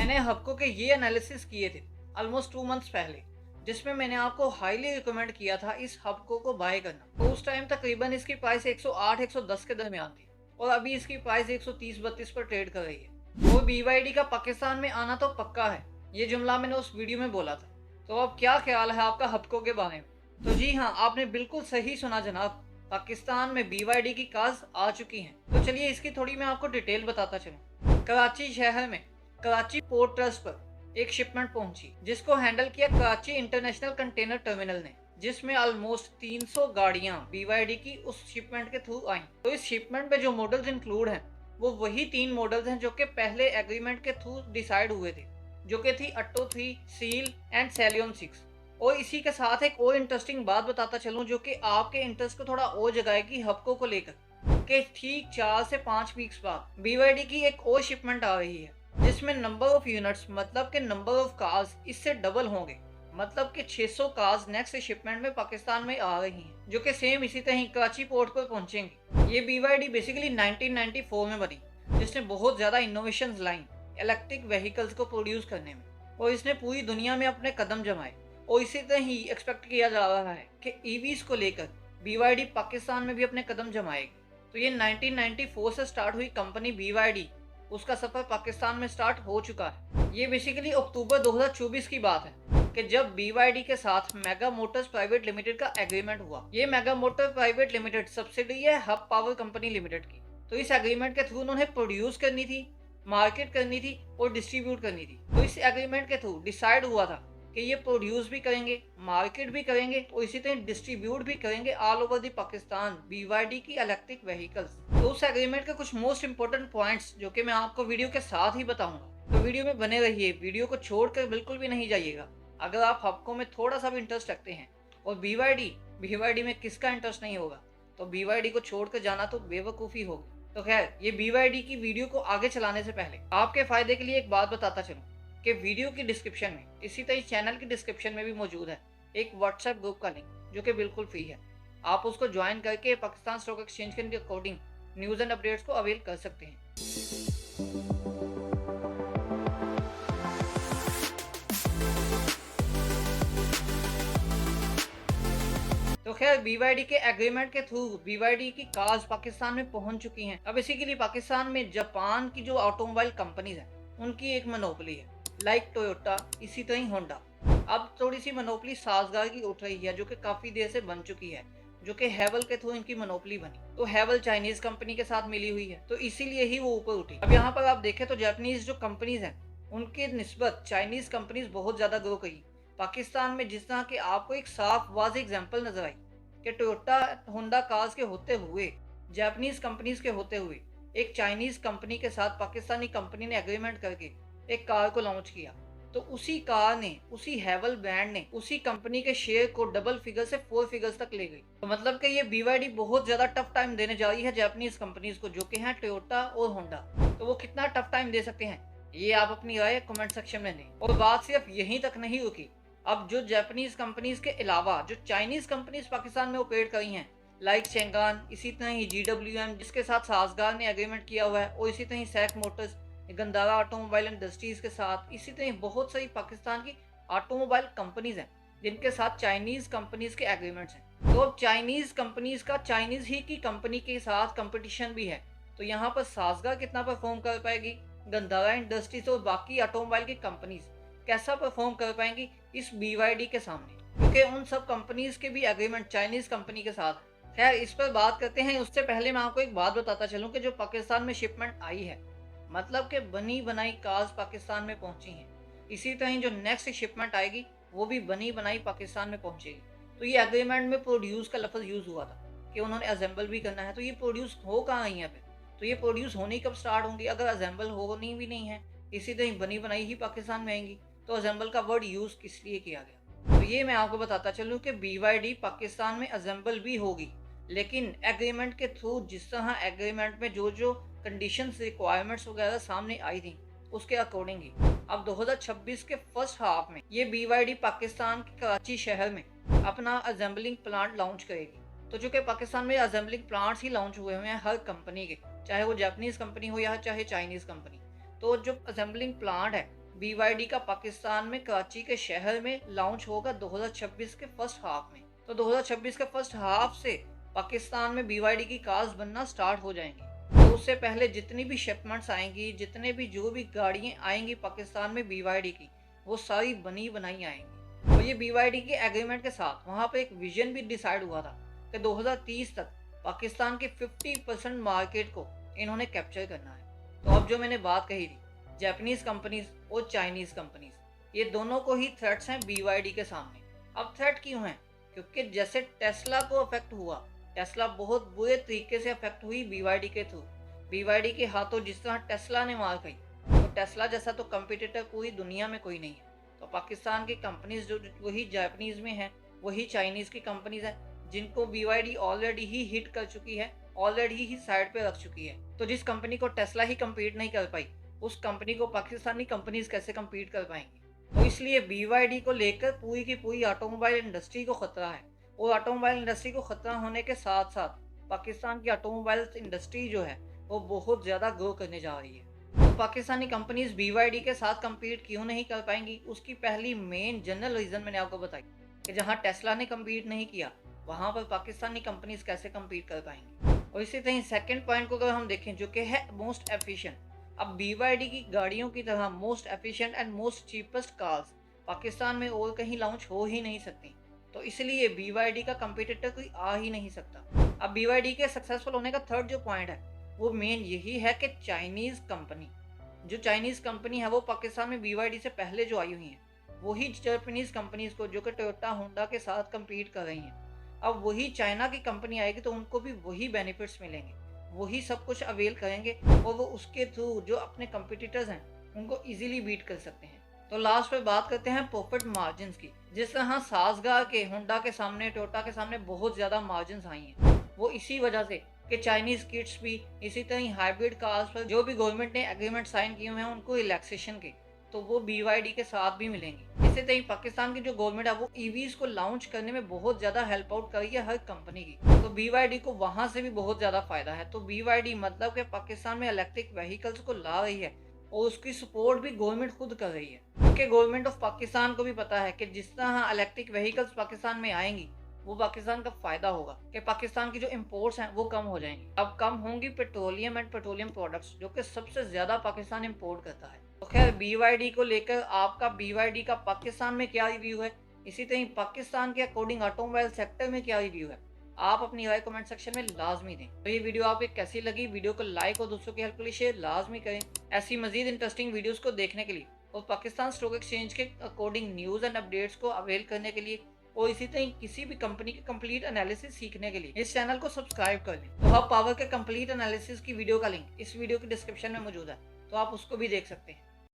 मैंने हबको के ये एनालिसिस किए थे ऑलमोस्ट 2 मंथ्स पहले, जिसमें मैंने आपको हाईली रिकमेंड किया था इस हबको को बाय करना। तो उस टाइम तकरीबन इसकी प्राइस 108-110 के दरमियान थी और अभी इसकी प्राइस 130-32 पर ट्रेड कर रही है। वो BYD का पाकिस्तान में आना तो पक्का है, ये जुमला मैंने उस वीडियो में बोला था। तो अब क्या ख्याल है आपका हबको के बारे में? तो जी हाँ, आपने बिल्कुल सही सुना जनाब, पाकिस्तान में BYD की कार्स आ चुकी हैं। तो चलिए इसकी थोड़ी मैं आपको डिटेल बताता चलूँ। कराची शहर में कराची पोर्ट ट्रस्ट पर एक शिपमेंट पहुंची जिसको हैंडल किया कराची इंटरनेशनल कंटेनर टर्मिनल ने, जिसमें ऑलमोस्ट 300 गाड़ियां BYD की उस शिपमेंट के थ्रू आई। तो इस शिपमेंट में जो मॉडल्स इंक्लूड हैं वो वही 3 मॉडल्स हैं जो कि पहले एग्रीमेंट के थ्रू डिसाइड हुए थे, जो कि थी अट्टो 3, सील एंड सेलियन 6। और इसी के साथ एक और इंटरेस्टिंग बात बताता चलूं जो कि आपके इंटरेस्ट को थोड़ा और जगाएगी हबको को लेकर, कि ठीक 4 से 5 वीक्स बाद BYD की एक और शिपमेंट आ रही है जिसमें नंबर ऑफ यूनिट्स मतलब के नंबर ऑफ कार्स इससे डबल होंगे। मतलब कि 600 कार्स नेक्स्ट शिपमेंट में पाकिस्तान में आ रही हैं, जो कि सेम इसी तरह कराची पोर्ट पर पहुंचेंगी। ये BYD बेसिकली 1994 में बनी, जिसने बहुत ज़्यादा इनोवेशंस लाई इलेक्ट्रिक व्हीकल्स को प्रोड्यूस करने में, और इसने पूरी दुनिया में अपने कदम जमाए। और इसी तरह ही एक्सपेक्ट किया जा रहा है कि EVs को लेकर BYD पाकिस्तान में भी अपने कदम जमाएगी। तो ये 1994 से स्टार्ट हुई कंपनी BYD, उसका सफर पाकिस्तान में स्टार्ट हो चुका है। ये बेसिकली अक्टूबर 2024 की बात है कि जब BYD के साथ मेगा मोटर्स प्राइवेट लिमिटेड का एग्रीमेंट हुआ। ये mega motor private limited subsidy है हब पावर कंपनी लिमिटेड की। तो इस एग्रीमेंट के थ्रू उन्होंने प्रोड्यूस करनी थी, मार्केट करनी थी और डिस्ट्रीब्यूट करनी थी। तो इस एग्रीमेंट के थ्रू डिसाइड हुआ था कि ये प्रोड्यूस भी करेंगे, मार्केट भी करेंगे और इसी तरह डिस्ट्रीब्यूट भी करेंगे all over the Pakistan BYD की इलेक्ट्रिक व्हीकल्स। तो उस एग्रीमेंट के कुछ मोस्ट इंपोर्टेंट पॉइंट्स जो कि मैं आपको वीडियो के साथ ही बताऊंगा, तो वीडियो में बने रहिए, वीडियो को छोड़कर बिल्कुल भी नहीं जाइएगा। अगर आप हबको में थोड़ा सा भी इंटरेस्ट रखते हैं, और BYD में किसका इंटरेस्ट नहीं होगा, तो BYD को छोड़कर जाना तो बेवकूफ़ी होगी। तो खैर, ये BYD की वीडियो को आगे चलाने से पहले आपके फायदे के लिए एक बात बताता चलूँ कि वीडियो की डिस्क्रिप्शन में, इसी तरह चैनल की डिस्क्रिप्शन में भी मौजूद है एक व्हाट्सएप ग्रुप का लिंक जो कि बिल्कुल फ्री है। आप उसको ज्वाइन करके पाकिस्तान स्टॉक एक्सचेंज के अकॉर्डिंग न्यूज़ एंड अपडेट्स को अवेल कर सकते हैं। तो खैर, BYD के एग्रीमेंट के थ्रू BYD की कार्स पाकिस्तान में पहुंच चुकी हैं। अब इसी के लिए पाकिस्तान में जापान की जो ऑटोमोबाइल कंपनीज हैं उनकी एक मोनोपोली है, लाइक टोयोटा, इसी तरह ही होंडा। अब थोड़ी सी मोनोपोली साजगार की उठ रही है जो कि काफ़ी देर से बन चुकी है, जो कि हैवल के थ्रू इनकी मोनोपोली बनी। तो हैवल चाइनीज कंपनी के साथ मिली हुई है, तो इसीलिए ही वो ऊपर उठी। अब यहाँ पर आप देखें तो जापानीज जो कंपनीज हैं उनके निस्बत चाइनीज कंपनीज बहुत ज़्यादा ग्रो करी पाकिस्तान में। जिस तरह के आपको एक साफ वाज़ेह एग्जांपल नजर आई कि टोयोटा होंडा कार्स के होते हुए, जापानीज कंपनीज के होते हुए, एक चाइनीज कंपनी के साथ पाकिस्तानी कंपनी ने एग्रीमेंट करके एक कार को लॉन्च किया। तो उसी कार ने, उसी हैवल ब्रांड ने उसी कंपनी के शेयर को डबल फिगर से 4 फिगर्स तक ले गई। तो मतलब कि ये BYD बहुत ज्यादा टफ टाइम देने जा रही है जापानीज कंपनीज को, जो कि हैं टोयोटा और होंडा। तो वो कितना टफ टाइम दे सकते हैं, ये आप अपनी राय कमेंट सेक्शन में दें। और बात सिर्फ यहीं तक नहीं रुकी। अब जो जापानीज कंपनीज के अलावा जो चाइनीज कंपनीज पाकिस्तान में ऑपरेट कर रही हैं, लाइक चेंगान, इसी तरह ही GWM जिसके साथ साजगार ने एग्रीमेंट किया हुआ है, और इसी तरह ही सैक मोटर्स, गंदारा ऑटोमोबाइल इंडस्ट्रीज के साथ, इसी तरह बहुत सारी पाकिस्तान की ऑटोमोबाइल कंपनीज हैं जिनके साथ चाइनीज कंपनीज के एग्रीमेंट्स हैं। तो अब चाइनीज कंपनीज का चाइनीज ही की कंपनी के साथ कंपटीशन भी है। तो यहाँ पर साजगार कितना परफॉर्म कर पाएगी, गंदारा इंडस्ट्रीज और बाकी ऑटोमोबाइल की कंपनीज कैसा परफॉर्म कर पाएंगी इस BYD के सामने, क्योंकि उन सब कंपनीज के भी एग्रीमेंट चाइनीज कंपनी के साथ। खैर, इस पर बात करते हैं, उससे पहले मैं आपको एक बात बताता चलूँ कि जो पाकिस्तान में शिपमेंट आई है, मतलब कि बनी बनाई कार्स पाकिस्तान में पहुंची हैं, इसी तरह जो नेक्स्ट शिपमेंट आएगी वो भी बनी बनाई पाकिस्तान में पहुंचेगी। तो ये एग्रीमेंट में प्रोड्यूस का लफ्ज़ यूज़ हुआ था कि उन्होंने असेंबल भी करना है। तो ये प्रोड्यूस हो कहाँ रही है फिर, तो ये प्रोड्यूस होनी कब स्टार्ट होंगी अगर असेंबल होनी भी नहीं है, इसी तरह बनी बनाई ही पाकिस्तान में आएंगी। तो असेंबल का वर्ड यूज़ किस लिए किया गया, तो ये मैं आपको बताता चलूँ कि BYD पाकिस्तान में असेंबल भी होगी, लेकिन एग्रीमेंट के थ्रू जिस तरह एग्रीमेंट में जो जो कंडीशंस रिक्वायरमेंट्स वगैरह सामने आई थी उसके अकॉर्डिंग ही अब 2026 के फर्स्ट हाफ में ये BYD पाकिस्तान के कराची शहर में अपना असेंबलिंग प्लांट लॉन्च करेगी। तो चूँकि पाकिस्तान में असेंबलिंग प्लांट्स ही लॉन्च हुए हुए हैं हर कंपनी के, चाहे वो जापानीज कंपनी हो या चाहे चाइनीज़ कंपनी, तो जो असेंबलिंग प्लांट है BYD का पाकिस्तान में कराची के शहर में लॉन्च होगा 2026 के फर्स्ट हाफ में। तो 2026 के फर्स्ट हाफ से पाकिस्तान में BYD की कार्स बनना स्टार्ट हो जाएंगी। तो उससे पहले जितनी भी शिपमेंट्स आएंगी, जितने भी जो भी गाड़ियाँ आएंगी पाकिस्तान में BYD की, वो सारी बनी बनाई आएंगी। और ये BYD के एग्रीमेंट के साथ वहाँ पे एक विजन भी डिसाइड हुआ था कि 2030 तक पाकिस्तान के 50% मार्केट को इन्होंने कैप्चर करना है। तो अब जो मैंने बात कही थी, जापानीज कंपनीज और चाइनीज कंपनीज, ये दोनों को ही थ्रेट्स हैं BYD के सामने। अब थ्रेट क्यों है? क्योंकि जैसे टेस्ला को अफेक्ट हुआ, टेस्ला बहुत बुरे तरीके से अफेक्ट हुई BYD के थ्रू। BYD के हाथों जिस तरह टेस्ला ने मार खाई, तो टेस्ला जैसा तो कंपटीटर पूरी दुनिया में कोई नहीं है। तो पाकिस्तान की कंपनीज जो वही जापानीज में है, वही चाइनीज की कंपनीज है, जिनको BYD ऑलरेडी ही हिट कर चुकी है, ऑलरेडी ही साइड पे रख चुकी है। तो जिस कंपनी को टेस्ला ही कम्पीट नहीं कर पाई, उस कंपनी को पाकिस्तानी कंपनीज कैसे कम्पीट कर पाएंगी? तो इसलिए BYD को लेकर पूरी की पूरी ऑटोमोबाइल इंडस्ट्री को खतरा है। और ऑटोमोबाइल इंडस्ट्री को खतरा होने के साथ साथ पाकिस्तान की ऑटोमोबाइल इंडस्ट्री जो है वो बहुत ज़्यादा ग्रो करने जा रही है। तो पाकिस्तानी कंपनीज BYD के साथ कम्पीट क्यों नहीं कर पाएंगी, उसकी पहली मेन जनरल रीज़न मैंने आपको बताई कि जहाँ टेस्ला ने कम्पीट नहीं किया, वहाँ पर पाकिस्तानी कंपनीज कैसे कम्पीट कर पाएंगी। और इसी तरह सेकंड पॉइंट को अगर हम देखें, जो कि है मोस्ट एफिशिएंट, अब BYD की गाड़ियों की तरह most efficient and most cheapest cars Pakistan में और कहीं लॉन्च हो ही नहीं सकती। तो इसलिए BYD का कंपटीटर कोई आ ही नहीं सकता। अब BYD के सक्सेसफुल होने का थर्ड जो पॉइंट है वो मेन यही है कि चाइनीज कंपनी, जो चाइनीज कंपनी है वो पाकिस्तान में BYD से पहले जो आई हुई है, वही जापानीज कंपनीज को, जो कि टोयोटा होंडा के साथ कम्पीट कर रही हैं, अब वही चाइना की कंपनी आएगी तो उनको भी वही बेनिफिट्स मिलेंगे, वही सब कुछ अवेल करेंगे और वो उसके थ्रू जो अपने कंपटीटर्स हैं उनको इजीली बीट कर सकते हैं। तो लास्ट पे बात करते हैं प्रॉफिट मार्जिन की। जिस तरह साजगार के, होंडा के सामने, टोयोटा के सामने बहुत ज़्यादा मार्जिन आई हैं, वो इसी वजह से कि चाइनीज किट्स भी, इसी तरह हाइब्रिड कार्स पर जो भी गवर्नमेंट ने एग्रीमेंट साइन किए हुए हैं उनको रिलैक्सेशन के, तो वो BYD के साथ भी मिलेंगे। इसी तरह पाकिस्तान की जो गवर्नमेंट है वो EVs को लॉन्च करने में बहुत ज़्यादा हेल्प आउट कर रही है हर कंपनी की, तो BYD को वहाँ से भी बहुत ज़्यादा फायदा है। तो BYD मतलब कि पाकिस्तान में इलेक्ट्रिक व्हीकल्स को ला रही है और उसकी सपोर्ट भी गवर्नमेंट खुद कर रही है, क्योंकि गवर्नमेंट ऑफ पाकिस्तान को भी पता है कि जिस तरह इलेक्ट्रिक व्हीकल्स पाकिस्तान में आएंगी वो पाकिस्तान का फायदा होगा कि पाकिस्तान की जो इंपोर्ट्स हैं वो कम हो जाएंगी। अब कम होंगी पेट्रोलियम एंड पेट्रोलियम प्रोडक्ट्स, जो कि सबसे ज्यादा पाकिस्तान इंपोर्ट करता है। तो खैर BYD को लेकर आपका BYD का पाकिस्तान में क्या रिव्यू है, इसी तरह पाकिस्तान के अकॉर्डिंग ऑटोमोबाइल सेक्टर में क्या रिव्यू है, आप अपनी राय कमेंट सेक्शन में लाजमी दें। तो ये वीडियो आपको कैसी लगी, वीडियो को लाइक और दूसरों की हेल्प के लिए शेयर लाजमी करें। ऐसी मजीद इंटरेस्टिंग वीडियोस को देखने के लिए और पाकिस्तान स्टॉक एक्सचेंज के अकॉर्डिंग न्यूज़ एंड अपडेट्स को अवेल करने के लिए और इसी तरह किसी भी कंपनी के कंप्लीट एनालिसिस सीखने के लिए इस चैनल को सब्सक्राइब कर लें। तो हब पावर के कंप्लीट एनालिसिस की वीडियो का लिंक इस वीडियो की डिस्क्रिप्शन में मौजूद है, तो आप उसको भी देख सकते हैं।